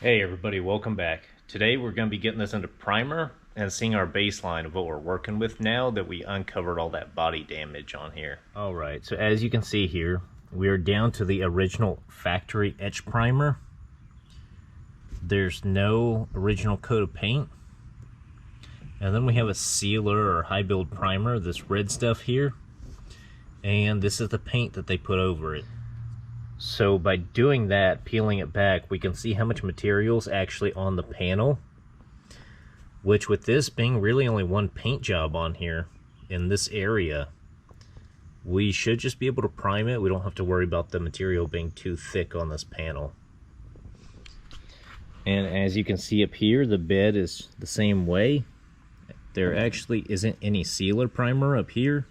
Hey everybody, welcome back. Today we're going to be getting this into primer and seeing our baseline of what we're working with now that we uncovered all that body damage on here. Alright, so as you can see here, we are down to the original factory etch primer. There's no original coat of paint. And then we have a sealer or high build primer, this red stuff here. And this is the paint that they put over it. So by doing that, peeling it back, we can see how much material's actually on the panel. Which with this being really only one paint job on here in this area, we should just be able to prime it. We don't have to worry about the material being too thick on this panel. And as you can see up here, the bed is the same way. There actually isn't any sealer primer up here.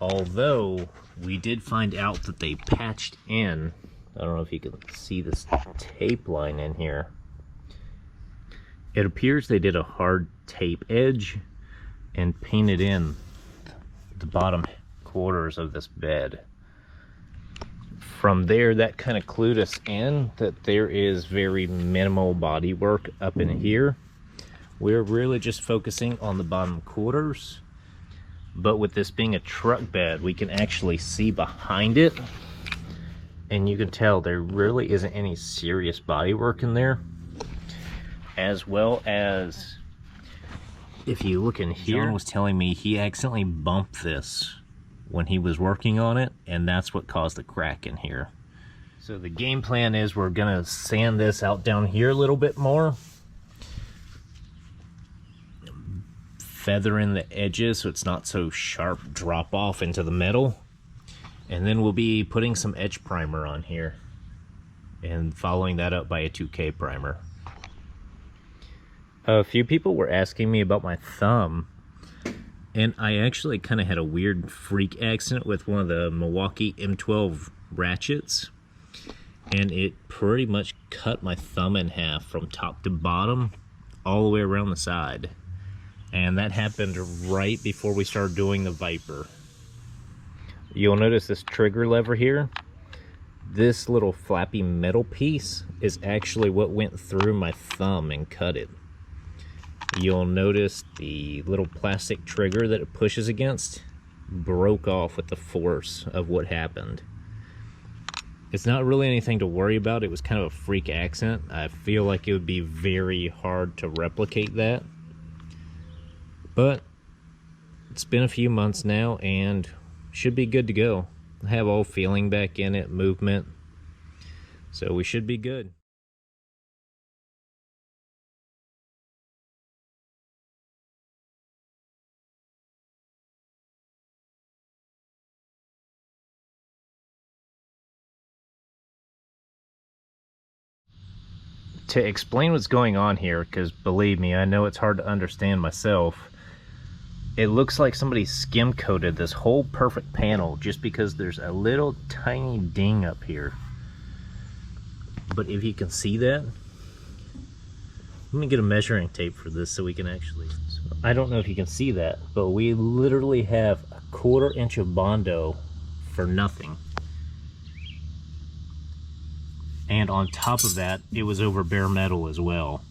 Although, we did find out that they patched in, I don't know if you can see this tape line in here. It appears they did a hard tape edge and painted in the bottom quarters of this bed. From there, that kind of clued us in that there is very minimal body work up in here. We're really just focusing on the bottom quarters. But with this being a truck bed, we can actually see behind it. And you can tell there really isn't any serious body work in there. As well as, if you look in here, John was telling me he accidentally bumped this when he was working on it. And that's what caused the crack in here. So the game plan is we're gonna sand this out down here a little bit more. Feather in the edges so it's not so sharp drop off into the metal, and then we'll be putting some edge primer on here and following that up by a 2K primer. A few people were asking me about my thumb, and I actually kind of had a weird freak accident with one of the Milwaukee M12 ratchets, and it pretty much cut my thumb in half from top to bottom all the way around the side. And that happened right before we started doing the Viper. You'll notice this trigger lever here. This little flappy metal piece is actually what went through my thumb and cut it. You'll notice the little plastic trigger that it pushes against broke off with the force of what happened. It's not really anything to worry about. It was kind of a freak accident. I feel like it would be very hard to replicate that. But it's been a few months now and should be good to go. I have all feeling back in it, movement, so we should be good. To explain what's going on here, because believe me, I know it's hard to understand myself. It looks like somebody skim coated this whole perfect panel just because there's a little tiny ding up here. But if you can see that, let me get a measuring tape for this so we can actually, I don't know if you can see that, but we literally have a 1/4 inch of Bondo for nothing. And on top of that, it was over bare metal as well.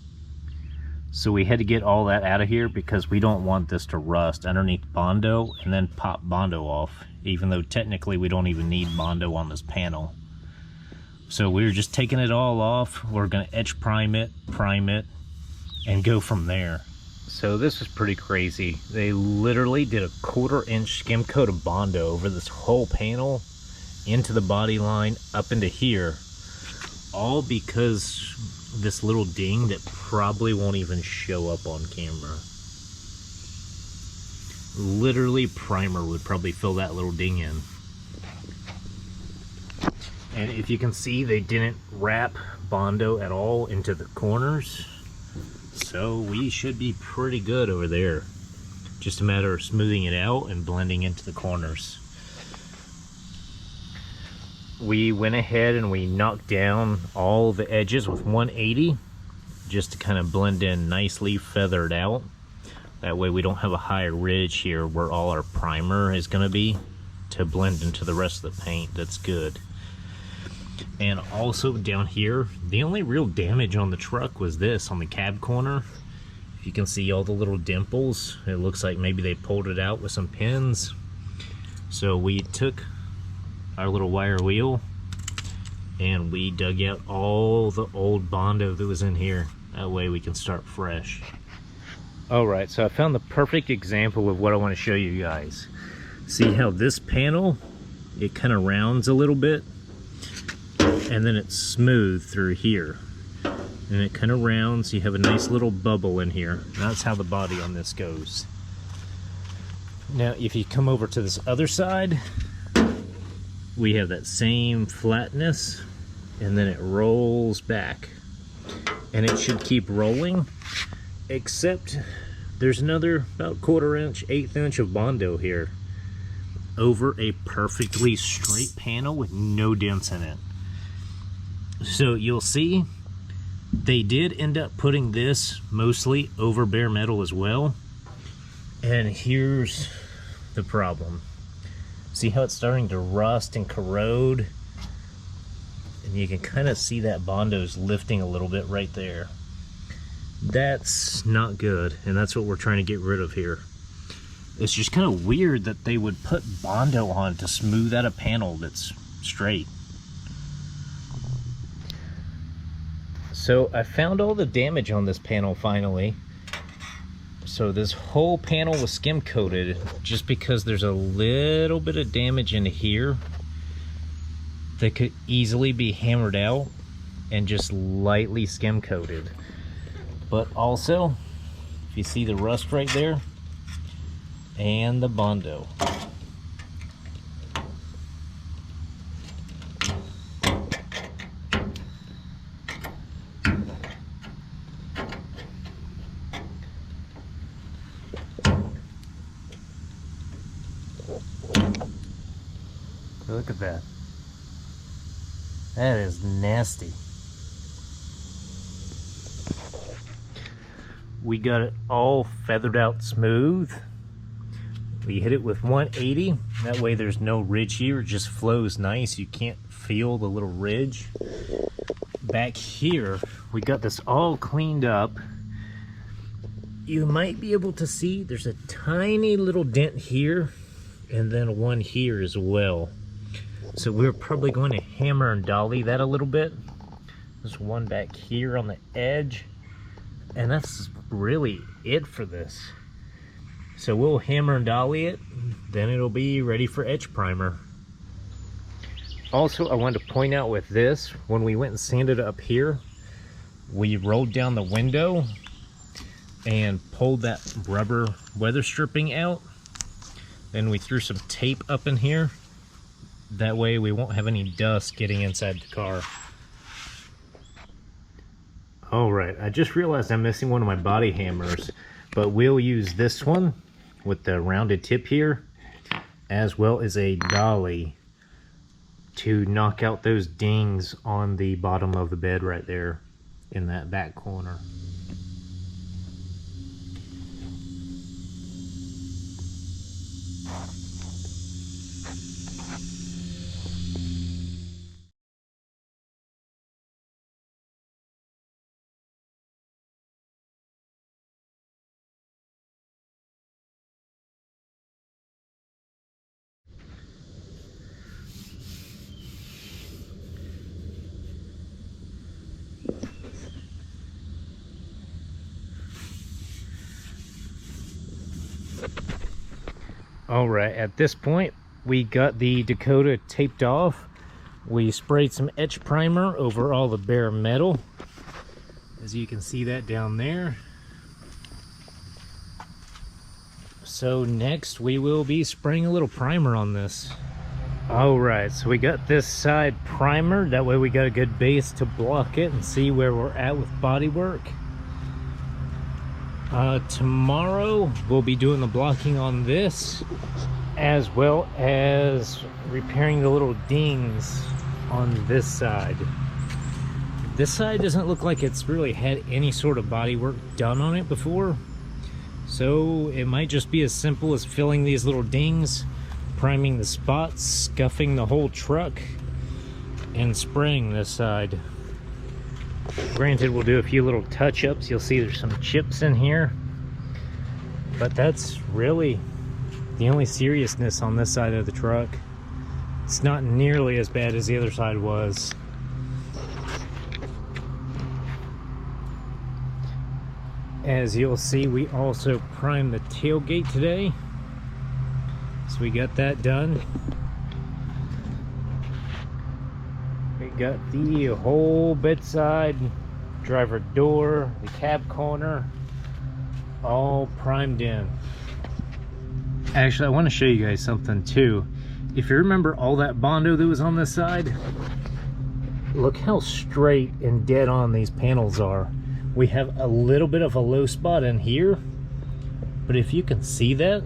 So we had to get all that out of here because we don't want this to rust underneath Bondo and then pop Bondo off, even though technically we don't even need Bondo on this panel. So we're just taking it all off. We're gonna etch prime it, and go from there. So this is pretty crazy. They literally did a 1/4 inch skim coat of Bondo over this whole panel, into the body line, up into here, all because this little ding that probably won't even show up on camera. Literally, primer would probably fill that little ding in. And if you can see, they didn't wrap Bondo at all into the corners, so we should be pretty good over there. Just a matter of smoothing it out and blending into the corners. We went ahead and we knocked down all the edges with 180 just to kind of blend in nicely, feathered out. That way we don't have a high ridge here where all our primer is going to be to blend into the rest of the paint. That's good. And also down here, the only real damage on the truck was this on the cab corner. You can see all the little dimples. It looks like maybe they pulled it out with some pins. So we took our little wire wheel and we dug out all the old Bondo that was in here. That way we can start fresh. Alright, so I found the perfect example of what I want to show you guys. See how this panel, it kind of rounds a little bit, and then it's smooth through here. And it kind of rounds, you have a nice little bubble in here. That's how the body on this goes. Now if you come over to this other side, we have that same flatness, and then it rolls back. And it should keep rolling, except there's another about 1/4 inch, 1/8 inch of Bondo here over a perfectly straight panel with no dents in it. So you'll see they did end up putting this mostly over bare metal as well. And here's the problem. See how it's starting to rust and corrode? And you can kind of see that Bondo's lifting a little bit right there. That's not good, and that's what we're trying to get rid of here. It's just kind of weird that they would put Bondo on to smooth out a panel that's straight. So I found all the damage on this panel finally. So this whole panel was skim coated just because there's a little bit of damage in here that could easily be hammered out and just lightly skim coated. But also, if you see the rust right there and the Bondo. Look at that. That is nasty. We got it all feathered out smooth. We hit it with 180. That way there's no ridge here. It just flows nice. You can't feel the little ridge. Back here, we got this all cleaned up. You might be able to see there's a tiny little dent here and then one here as well. So we're probably going to hammer and dolly that a little bit. There's one back here on the edge. And that's really it for this. So we'll hammer and dolly it, then it'll be ready for etch primer. Also, I wanted to point out with this, when we went and sanded it up here, we rolled down the window and pulled that rubber weather stripping out. Then we threw some tape up in here. That way we won't have any dust getting inside the car. Alright, I just realized I'm missing one of my body hammers, but we'll use this one with the rounded tip here, as well as a dolly to knock out those dings on the bottom of the bed right there in that back corner. Alright, at this point we got the Dakota taped off. We sprayed some etch primer over all the bare metal, as you can see that down there. So next we will be spraying a little primer on this. Alright, so we got this side primered, that way we got a good base to block it and see where we're at with body work. Tomorrow we'll be doing the blocking on this, as well as repairing the little dings on this side. This side doesn't look like it's really had any sort of body work done on it before, so it might just be as simple as filling these little dings, priming the spots, scuffing the whole truck, in spring this side. Granted, we'll do a few little touch-ups. You'll see there's some chips in here, but that's really the only seriousness on this side of the truck. It's not nearly as bad as the other side was. As you'll see, we also primed the tailgate today, so we got that done. We got the whole bedside, driver door, the cab corner, all primed in. Actually, I want to show you guys something too. If you remember all that Bondo that was on this side, look how straight and dead on these panels are. We have a little bit of a low spot in here, but if you can see that,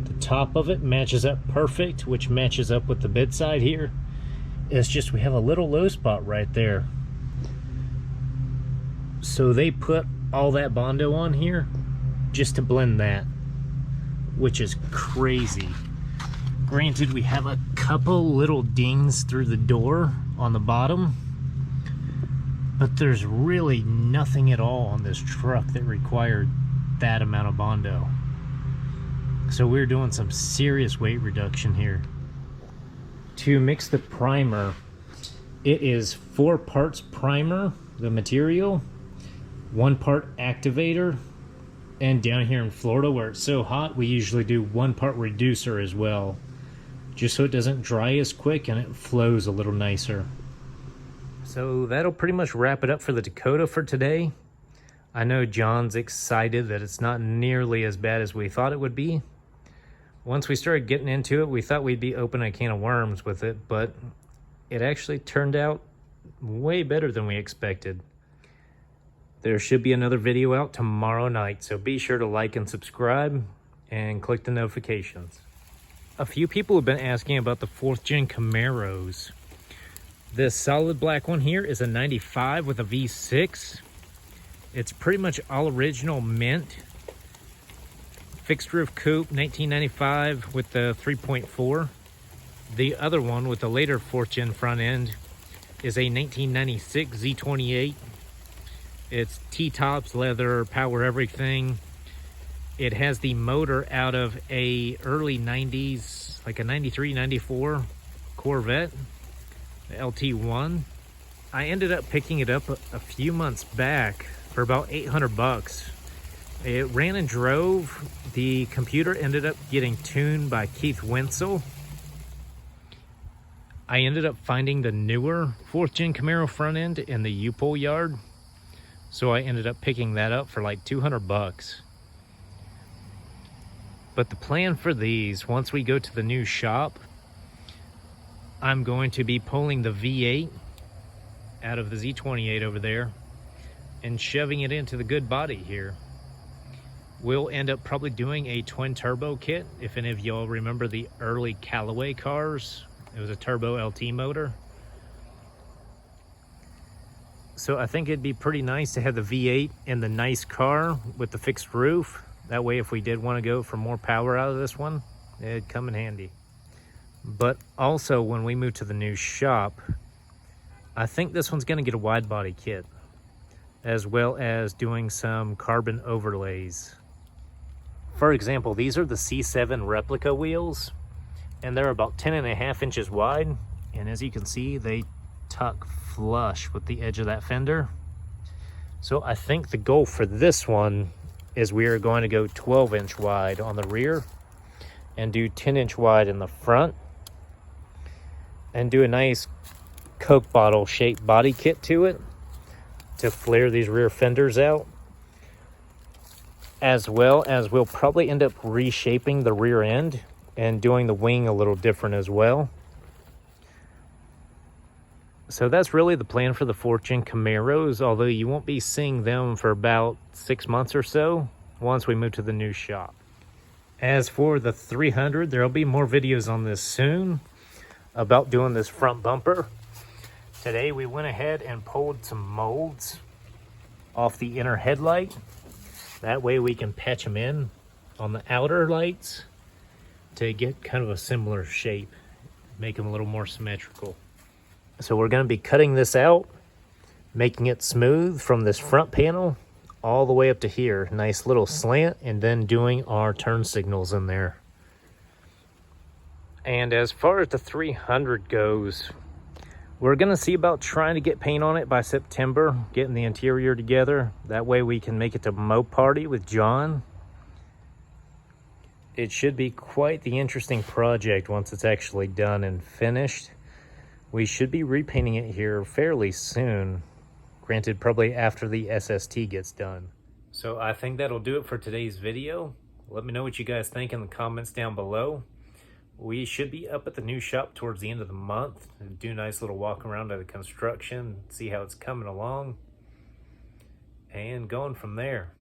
the top of it matches up perfect, which matches up with the bedside here. It's just we have a little low spot right there. So they put all that Bondo on here just to blend that, which is crazy. Granted, we have a couple little dings through the door on the bottom, but there's really nothing at all on this truck that required that amount of Bondo. So we're doing some serious weight reduction here. To mix the primer, it is 4 parts primer, the material, 1 part activator, and down here in Florida where it's so hot, we usually do 1 part reducer as well, just so it doesn't dry as quick and it flows a little nicer. So that'll pretty much wrap it up for the Dakota for today. I know John's excited that it's not nearly as bad as we thought it would be. Once we started getting into it, we thought we'd be opening a can of worms with it, but it actually turned out way better than we expected. There should be another video out tomorrow night, so be sure to like and subscribe and click the notifications. A few people have been asking about the 4th gen Camaros. This solid black one here is a 95 with a V6. It's pretty much all original mint. Fixed roof coupe, 1995 with the 3.4. The other one with the later 4th gen front end is a 1996 Z28. It's T-tops, leather, power everything. It has the motor out of a early 90s, like a 93, 94 Corvette, the LT1. I ended up picking it up a few months back for about 800 bucks. It ran and drove. The computer ended up getting tuned by Keith Wenzel. I ended up finding the newer 4th gen Camaro front end in the U-Pull yard. So I ended up picking that up for like 200 bucks. But the plan for these, once we go to the new shop, I'm going to be pulling the V8 out of the Z28 over there and shoving it into the good body here. We'll end up probably doing a twin turbo kit. If any of y'all remember the early Callaway cars, it was a turbo LT motor. So I think it'd be pretty nice to have the V8 in the nice car with the fixed roof. That way, if we did want to go for more power out of this one, it'd come in handy. But also, when we move to the new shop, I think this one's going to get a wide body kit, as well as doing some carbon overlays. For example, these are the C7 replica wheels, and they're about 10.5 inches wide. And as you can see, they tuck flush with the edge of that fender. So I think the goal for this one is we are going to go 12-inch wide on the rear and do 10-inch wide in the front and do a nice Coke bottle shaped body kit to it to flare these rear fenders out, as well as we'll probably end up reshaping the rear end and doing the wing a little different as well. So that's really the plan for the 4th gen Camaros, although you won't be seeing them for about 6 months or so once we move to the new shop. As for the 300, there'll be more videos on this soon about doing this front bumper. Today we went ahead and pulled some molds off the inner headlight. That way we can patch them in on the outer lights to get kind of a similar shape, make them a little more symmetrical. So we're going to be cutting this out, making it smooth from this front panel all the way up to here. Nice little slant, and then doing our turn signals in there. And as far as the 300 goes, we're going to see about trying to get paint on it by September, getting the interior together. That way we can make it to Mo Party with John. It should be quite the interesting project once it's actually done and finished. We should be repainting it here fairly soon. Granted, probably after the SST gets done. So I think that'll do it for today's video. Let me know what you guys think in the comments down below. We should be up at the new shop towards the end of the month and do a nice little walk around of the construction, see how it's coming along, and going from there.